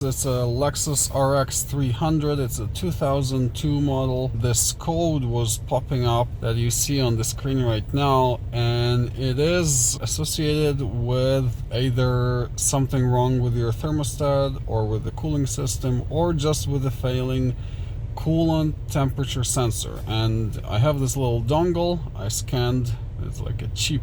It's a Lexus RX300. It's a 2002 model. This code was popping up that you see on the screen right now, and it is associated with either something wrong with your thermostat or with the cooling system, or just with a failing coolant temperature sensor. And I have this little dongle I scanned. It's like a cheap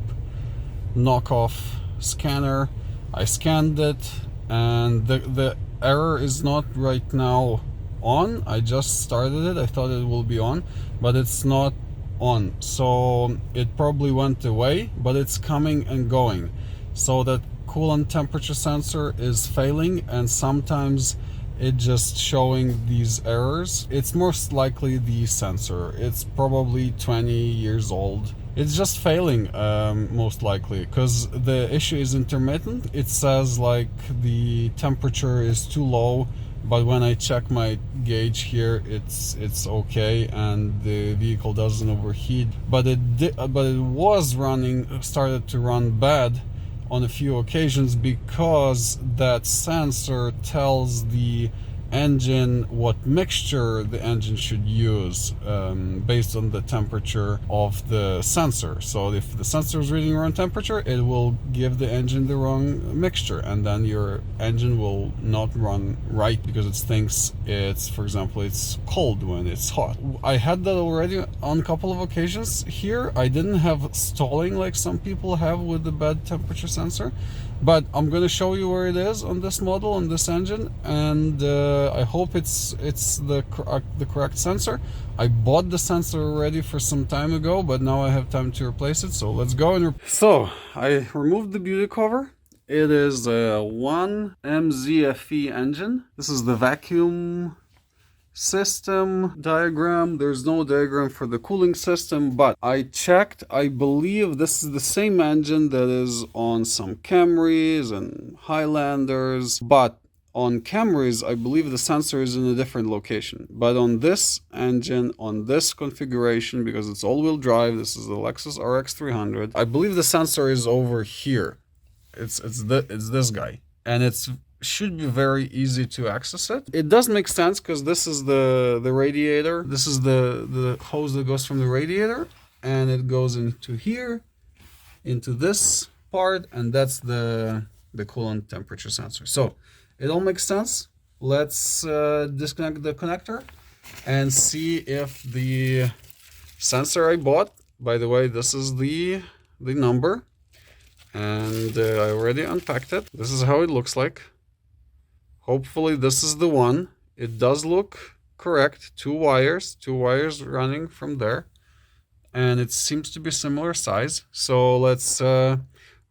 knockoff scanner. I scanned it, and the error is not right now on. I just started it. I thought it will be on, but it's not on. So it probably went away, but it's coming and going. So that coolant temperature sensor is failing, and sometimes it just showing these errors. It's most likely the sensor. It's probably 20 years old. It's just failing, most likely, because the issue is intermittent. It says like the temperature is too low, but when I check my gauge here, it's okay, and the vehicle doesn't overheat. But it was started to run bad on a few occasions, because that sensor tells the engine what mixture the engine should use based on the temperature of the sensor. So if the sensor is reading wrong temperature, it will give the engine the wrong mixture, and then your engine will not run right because it thinks it's, for example, it's cold when it's hot. I had that already on a couple of occasions here. I didn't have stalling like some people have with the bad temperature sensor, but I'm going to show you where it is on this model, on this engine, and I hope it's the correct sensor. I bought the sensor already for some time ago, but now I have time to replace it. So let's go and so I removed the beauty cover. It is a 1MZ-FE engine. This is the vacuum system diagram. There's no diagram for the cooling system, but I checked. I believe this is the same engine that is on some Camrys and Highlanders, but on Camrys I believe the sensor is in a different location. But on this engine, on this configuration, because it's all-wheel drive, this is the Lexus RX300, I believe the sensor is over here. It's this guy, and it's should be very easy to access it. It does make sense, because this is the radiator. This is the hose that goes from the radiator, and it goes into here, into this part, and that's the coolant temperature sensor. So it all makes sense. Let's disconnect the connector and see if the sensor I bought, by the way, this is the number, and I already unpacked it. This is how it looks like. Hopefully this is the one. It does look correct. Two wires running from there, and it seems to be similar size. So let's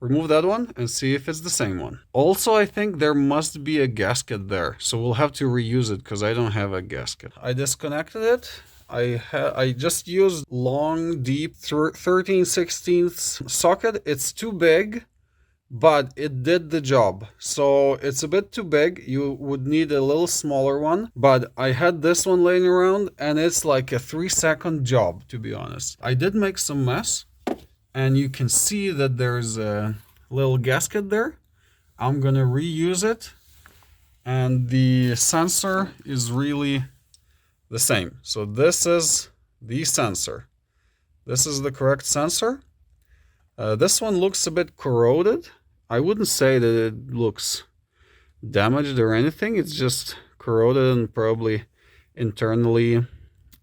remove that one and see if it's the same one. Also, I think there must be a gasket there, so we'll have to reuse it because I don't have a gasket. I disconnected it. I just used long, deep 13/16 socket. It's too big, but it did the job. So it's a bit too big. You would need a little smaller one, but I had this one laying around, and it's like a 3-second job, to be honest. I did make some mess, and you can see that there's a little gasket there. I'm gonna reuse it, and the sensor is really the same. So this is the sensor. This is the correct sensor. This one looks a bit corroded. I wouldn't say that it looks damaged or anything. It's just corroded, and probably internally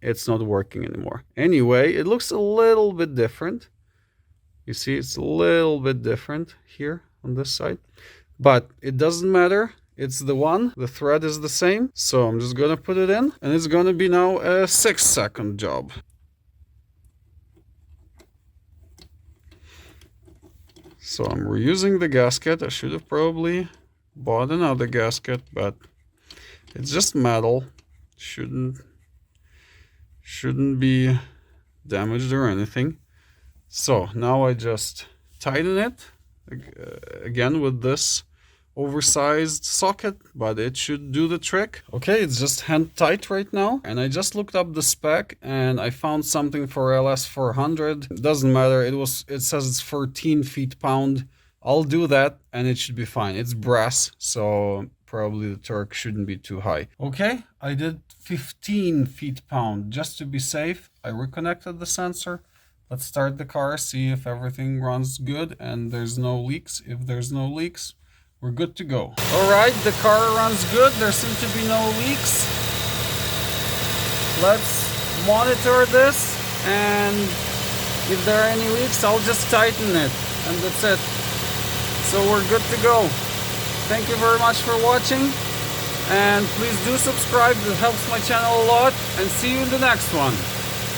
it's not working anymore. Anyway, it looks a little bit different. You see, it's a little bit different here on this side, but it doesn't matter. It's the one. The thread is the same. So I'm just gonna put it in, and it's gonna be now a 6-second job. So I'm reusing the gasket. I should have probably bought another gasket, but it's just metal. Shouldn't be damaged or anything. So now I just tighten it again with this oversized socket, but it should do the trick. Okay, it's just hand tight right now, and I just looked up the spec and I found something for LS400. It doesn't matter. It says it's 14 feet-pound. I'll do that and it should be fine. It's brass, so probably the torque shouldn't be too high. Okay, I did 15 feet-pound just to be safe. I reconnected the sensor. Let's start the car, see if everything runs good and there's no leaks. If there's no leaks, we're good to go. All right, the car runs good. There seem to be no leaks. Let's monitor this, and if there are any leaks, I'll just tighten it, and that's it. So we're good to go. Thank you very much for watching, and please do subscribe. That helps my channel a lot, and see you in the next one.